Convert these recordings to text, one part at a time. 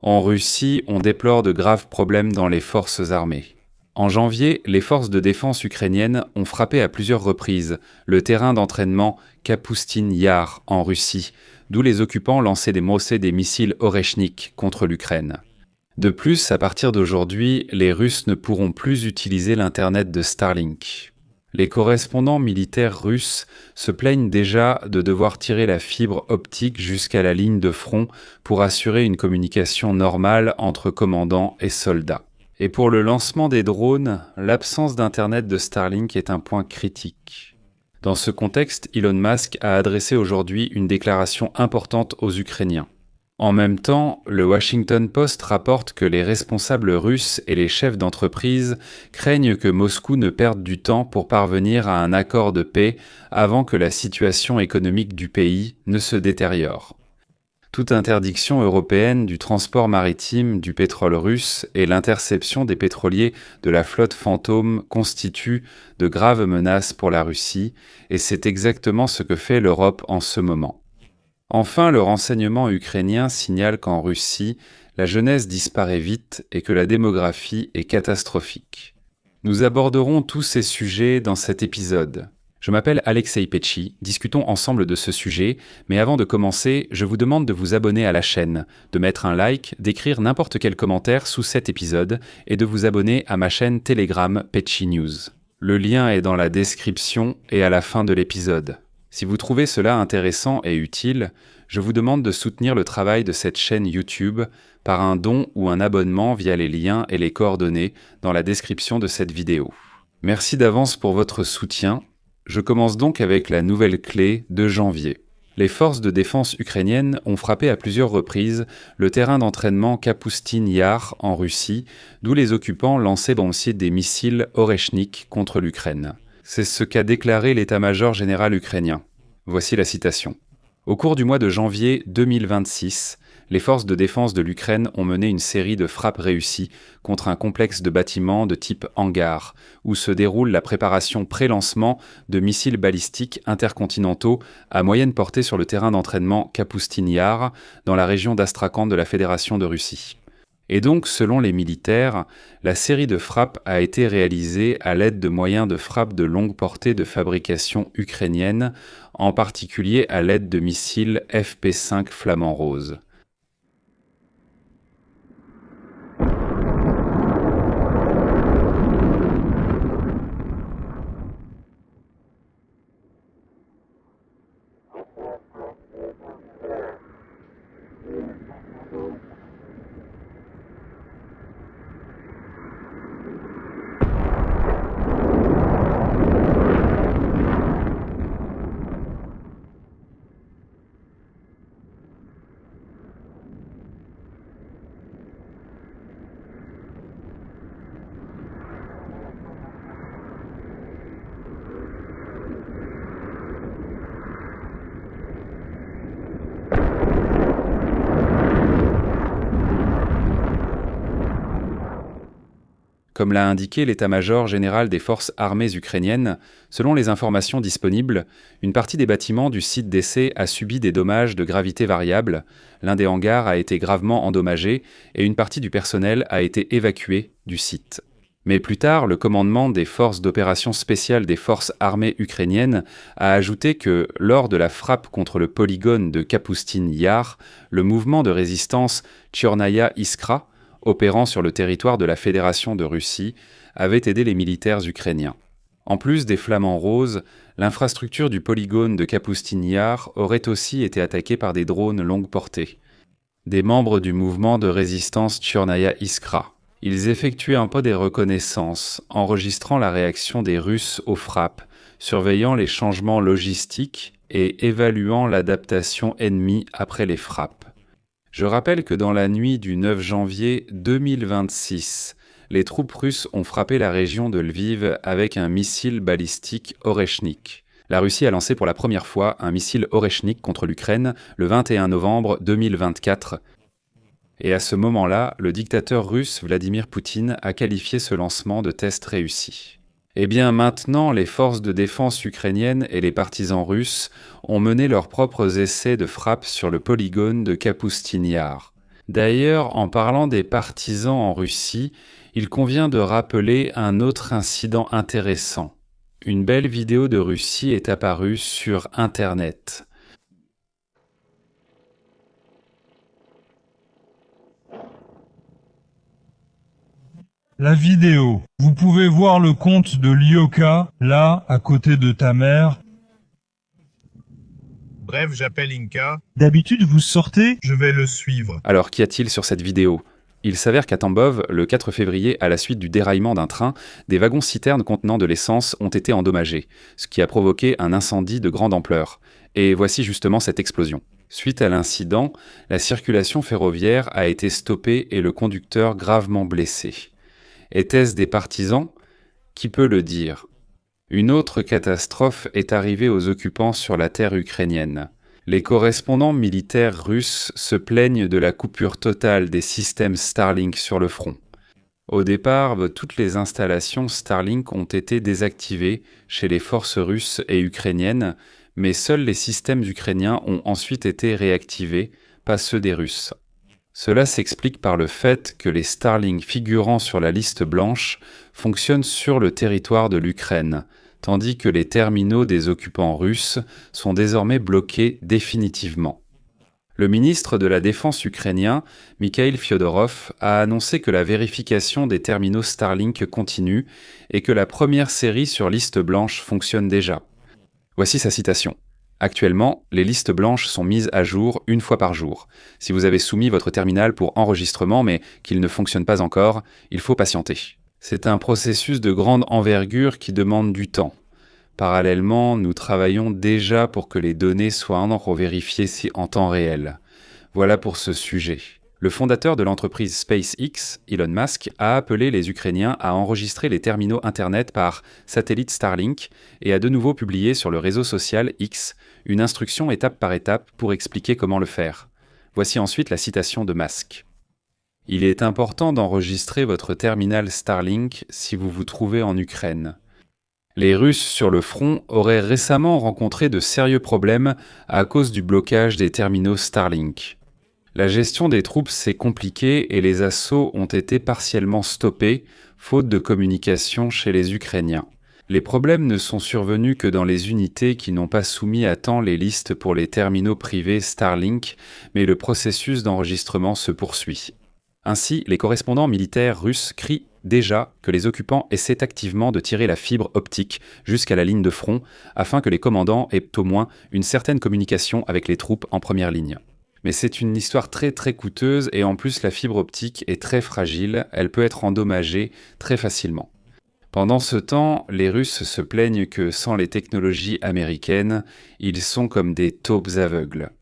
En Russie, on déplore de graves problèmes dans les forces armées. En janvier, les forces de défense ukrainiennes ont frappé à plusieurs reprises le terrain d'entraînement Kapustin Yar en Russie, d'où les occupants lançaient des missiles Oreshnik contre l'Ukraine. De plus, à partir d'aujourd'hui, les Russes ne pourront plus utiliser l'Internet de Starlink. Les correspondants militaires russes se plaignent déjà de devoir tirer la fibre optique jusqu'à la ligne de front pour assurer une communication normale entre commandants et soldats. Et pour le lancement des drones, l'absence d'Internet de Starlink est un point critique. Dans ce contexte, Elon Musk a adressé aujourd'hui une déclaration importante aux Ukrainiens. En même temps, le Washington Post rapporte que les responsables russes et les chefs d'entreprise craignent que Moscou ne perde du temps pour parvenir à un accord de paix avant que la situation économique du pays ne se détériore. Toute interdiction européenne du transport maritime du pétrole russe et l'interception des pétroliers de la flotte fantôme constituent de graves menaces pour la Russie, et c'est exactement ce que fait l'Europe en ce moment. Enfin, le renseignement ukrainien signale qu'en Russie, la jeunesse disparaît vite et que la démographie est catastrophique. Nous aborderons tous ces sujets dans cet épisode. Je m'appelle Alexei Petchy, discutons ensemble de ce sujet, mais avant de commencer, je vous demande de vous abonner à la chaîne, de mettre un like, d'écrire n'importe quel commentaire sous cet épisode et de vous abonner à ma chaîne Telegram Petchy News. Le lien est dans la description et à la fin de l'épisode. Si vous trouvez cela intéressant et utile, je vous demande de soutenir le travail de cette chaîne YouTube par un don ou un abonnement via les liens et les coordonnées dans la description de cette vidéo. Merci d'avance pour votre soutien. Je commence donc avec la nouvelle clé de janvier. Les forces de défense ukrainiennes ont frappé à plusieurs reprises le terrain d'entraînement Kapustin Yar en Russie, d'où les occupants lançaient aussi des missiles Oreshnik contre l'Ukraine. C'est ce qu'a déclaré l'état-major général ukrainien. Voici la citation. Au cours du mois de janvier 2026, les forces de défense de l'Ukraine ont mené une série de frappes réussies contre un complexe de bâtiments de type hangar, où se déroule la préparation pré-lancement de missiles balistiques intercontinentaux à moyenne portée sur le terrain d'entraînement Kapustin Yar, dans la région d'Astrakhan de la Fédération de Russie. Et donc, selon les militaires, la série de frappes a été réalisée à l'aide de moyens de frappe de longue portée de fabrication ukrainienne, en particulier à l'aide de missiles FP5 Flamand Rose. Comme l'a indiqué l'état-major général des forces armées ukrainiennes, selon les informations disponibles, une partie des bâtiments du site d'essai a subi des dommages de gravité variable, l'un des hangars a été gravement endommagé et une partie du personnel a été évacuée du site. Mais plus tard, le commandement des forces d'opération spéciales des forces armées ukrainiennes a ajouté que, lors de la frappe contre le polygone de Kapustin Yar, le mouvement de résistance Tchornaya Iskra, opérant sur le territoire de la Fédération de Russie, avait aidé les militaires ukrainiens. En plus des flamants roses, l'infrastructure du polygone de Kapustin Yar aurait aussi été attaquée par des drones longue portée. Des membres du mouvement de résistance Tchornaya Iskra. Ils effectuaient un peu des reconnaissances, enregistrant la réaction des Russes aux frappes, surveillant les changements logistiques et évaluant l'adaptation ennemie après les frappes. Je rappelle que dans la nuit du 9 janvier 2026, les troupes russes ont frappé la région de Lviv avec un missile balistique Oreshnik. La Russie a lancé pour la première fois un missile Oreshnik contre l'Ukraine le 21 novembre 2024. Et à ce moment-là, le dictateur russe Vladimir Poutine a qualifié ce lancement de test réussi. Eh bien maintenant, les forces de défense ukrainiennes et les partisans russes ont mené leurs propres essais de frappe sur le polygone de Kapustin Yar. D'ailleurs, en parlant des partisans en Russie, il convient de rappeler un autre incident intéressant. Une belle vidéo de Russie est apparue sur Internet. La vidéo. Vous pouvez voir le compte de Lyoka, là, à côté de ta mère. Bref, j'appelle Inca, D'habitude, vous sortez? je vais le suivre. Alors, qu'y a-t-il sur cette vidéo? Il s'avère qu'à Tambov, le 4 février, à la suite du déraillement d'un train, des wagons-citernes contenant de l'essence ont été endommagés, ce qui a provoqué un incendie de grande ampleur. Et voici justement cette explosion. Suite à l'incident, la circulation ferroviaire a été stoppée et le conducteur gravement blessé. Était-ce des partisans? Qui peut le dire? Une autre catastrophe est arrivée aux occupants sur la terre ukrainienne. Les correspondants militaires russes se plaignent de la coupure totale des systèmes Starlink sur le front. Au départ, toutes les installations Starlink ont été désactivées chez les forces russes et ukrainiennes, mais seuls les systèmes ukrainiens ont ensuite été réactivés, pas ceux des Russes. Cela s'explique par le fait que les Starlink figurant sur la liste blanche fonctionnent sur le territoire de l'Ukraine, tandis que les terminaux des occupants russes sont désormais bloqués définitivement. Le ministre de la Défense ukrainien, Mikhail Fyodorov, a annoncé que la vérification des terminaux Starlink continue et que la première série sur liste blanche fonctionne déjà. Voici sa citation. Actuellement, les listes blanches sont mises à jour une fois par jour. Si vous avez soumis votre terminal pour enregistrement mais qu'il ne fonctionne pas encore, il faut patienter. C'est un processus de grande envergure qui demande du temps. Parallèlement, nous travaillons déjà pour que les données soient revérifiées en temps réel. Voilà pour ce sujet. Le fondateur de l'entreprise SpaceX, Elon Musk, a appelé les Ukrainiens à enregistrer les terminaux Internet par satellite Starlink et a de nouveau publié sur le réseau social X une instruction étape par étape pour expliquer comment le faire. Voici ensuite la citation de Musk. « Il est important d'enregistrer votre terminal Starlink si vous vous trouvez en Ukraine. Les Russes sur le front auraient récemment rencontré de sérieux problèmes à cause du blocage des terminaux Starlink. La gestion des troupes s'est compliquée et les assauts ont été partiellement stoppés, faute de communication chez les Ukrainiens. Les problèmes ne sont survenus que dans les unités qui n'ont pas soumis à temps les listes pour les terminaux privés Starlink, mais le processus d'enregistrement se poursuit. Ainsi, les correspondants militaires russes crient déjà que les occupants essaient activement de tirer la fibre optique jusqu'à la ligne de front, afin que les commandants aient au moins une certaine communication avec les troupes en première ligne. Mais c'est une histoire très coûteuse et en plus la fibre optique est très fragile, elle peut être endommagée très facilement. Pendant ce temps, les Russes se plaignent que sans les technologies américaines, ils sont comme des taupes aveugles.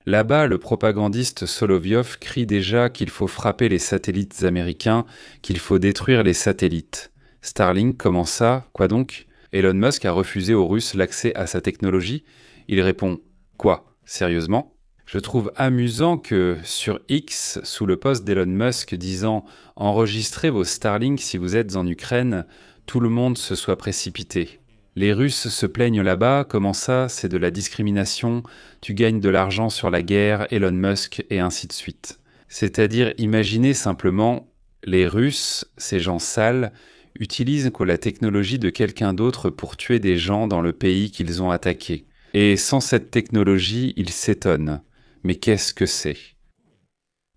Là-bas, le propagandiste Solovyov crie déjà qu'il faut frapper les satellites américains, qu'il faut détruire les satellites. Starlink, comment ça? Quoi donc? Elon Musk a refusé aux Russes l'accès à sa technologie. Il répond « Quoi? Sérieusement ?» Je trouve amusant que, sur X, sous le post d'Elon Musk disant « Enregistrez vos Starlink si vous êtes en Ukraine », tout le monde se soit précipité. Les Russes se plaignent là-bas, comment ça, c'est de la discrimination, tu gagnes de l'argent sur la guerre, Elon Musk, et ainsi de suite. C'est-à-dire, imaginez simplement, les Russes, ces gens sales, utilisent la technologie de quelqu'un d'autre pour tuer des gens dans le pays qu'ils ont attaqué. Et sans cette technologie, ils s'étonnent. Mais qu'est-ce que c'est?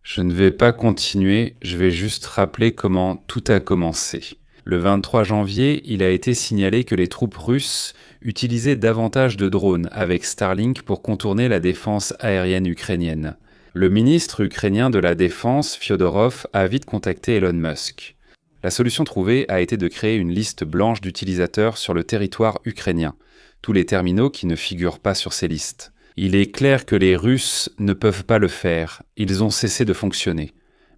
Je ne vais pas continuer, je vais juste rappeler comment tout a commencé. Le 23 janvier, il a été signalé que les troupes russes utilisaient davantage de drones avec Starlink pour contourner la défense aérienne ukrainienne. Le ministre ukrainien de la Défense, Fyodorov, a vite contacté Elon Musk. La solution trouvée a été de créer une liste blanche d'utilisateurs sur le territoire ukrainien, tous les terminaux qui ne figurent pas sur ces listes. Il est clair que les Russes ne peuvent pas le faire, ils ont cessé de fonctionner.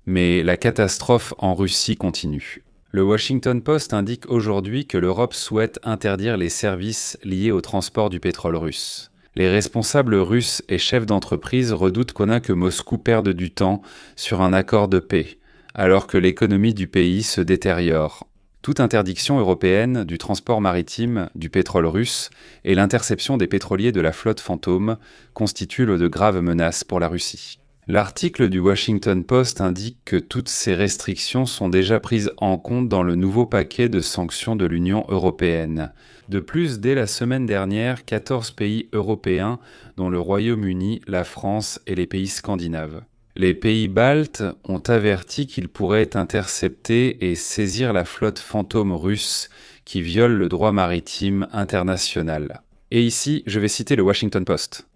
Mais la catastrophe en Russie continue. Le Washington Post indique aujourd'hui que l'Europe souhaite interdire les services liés au transport du pétrole russe. Les responsables russes et chefs d'entreprise redoutent que Moscou perde du temps sur un accord de paix, alors que l'économie du pays se détériore. Toute interdiction européenne du transport maritime du pétrole russe et l'interception des pétroliers de la flotte fantôme constituent de graves menaces pour la Russie. L'article du Washington Post indique que toutes ces restrictions sont déjà prises en compte dans le nouveau paquet de sanctions de l'Union européenne. De plus, dès la semaine dernière, 14 pays européens, dont le Royaume-Uni, la France et les pays scandinaves. Les pays baltes ont averti qu'ils pourraient intercepter et saisir la flotte fantôme russe qui viole le droit maritime international. Et ici, je vais citer le Washington Post.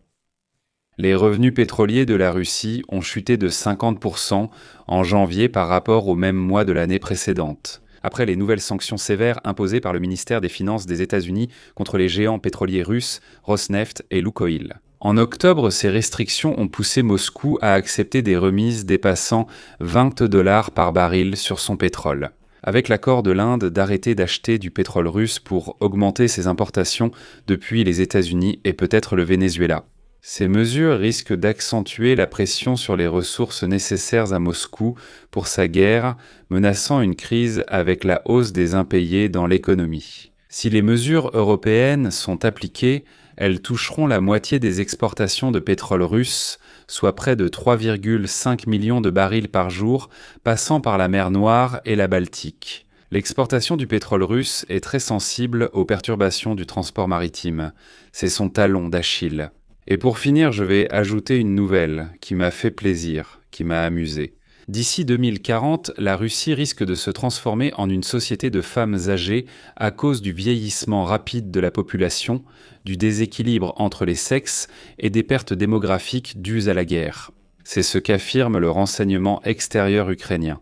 Les revenus pétroliers de la Russie ont chuté de 50% en janvier par rapport au même mois de l'année précédente, après les nouvelles sanctions sévères imposées par le ministère des Finances des États-Unis contre les géants pétroliers russes Rosneft et Lukoil. En octobre, ces restrictions ont poussé Moscou à accepter des remises dépassant $20 par baril sur son pétrole, avec l'accord de l'Inde d'arrêter d'acheter du pétrole russe pour augmenter ses importations depuis les États-Unis et peut-être le Venezuela. Ces mesures risquent d'accentuer la pression sur les ressources nécessaires à Moscou pour sa guerre, menaçant une crise avec la hausse des impayés dans l'économie. Si les mesures européennes sont appliquées, elles toucheront la moitié des exportations de pétrole russe, soit près de 3,5 millions de barils par jour, passant par la mer Noire et la Baltique. L'exportation du pétrole russe est très sensible aux perturbations du transport maritime. C'est son talon d'Achille. Et pour finir, je vais ajouter une nouvelle qui m'a fait plaisir, qui m'a amusé. D'ici 2040, la Russie risque de se transformer en une société de femmes âgées à cause du vieillissement rapide de la population, du déséquilibre entre les sexes et des pertes démographiques dues à la guerre. C'est ce qu'affirme le renseignement extérieur ukrainien.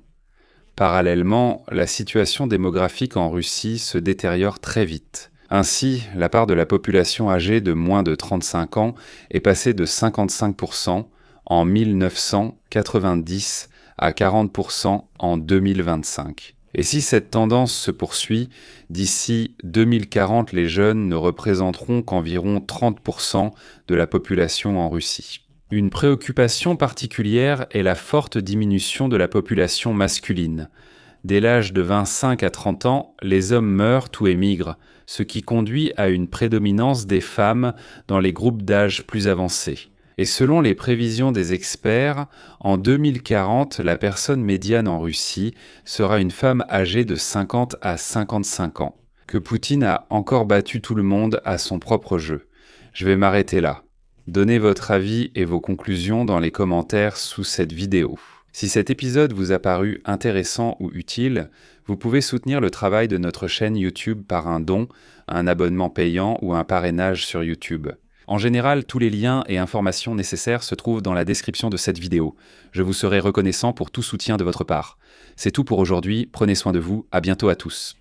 Parallèlement, la situation démographique en Russie se détériore très vite. Ainsi, la part de la population âgée de moins de 35 ans est passée de 55% en 1990 à 40% en 2025. Et si cette tendance se poursuit, d'ici 2040, les jeunes ne représenteront qu'environ 30% de la population en Russie. Une préoccupation particulière est la forte diminution de la population masculine. Dès l'âge de 25 à 30 ans, les hommes meurent ou émigrent, ce qui conduit à une prédominance des femmes dans les groupes d'âge plus avancés. Et selon les prévisions des experts, en 2040, la personne médiane en Russie sera une femme âgée de 50 à 55 ans. Que Poutine a encore battu tout le monde à son propre jeu. Je vais m'arrêter là. Donnez votre avis et vos conclusions dans les commentaires sous cette vidéo. Si cet épisode vous a paru intéressant ou utile, vous pouvez soutenir le travail de notre chaîne YouTube par un don, un abonnement payant ou un parrainage sur YouTube. En général, tous les liens et informations nécessaires se trouvent dans la description de cette vidéo. Je vous serai reconnaissant pour tout soutien de votre part. C'est tout pour aujourd'hui, prenez soin de vous, à bientôt à tous.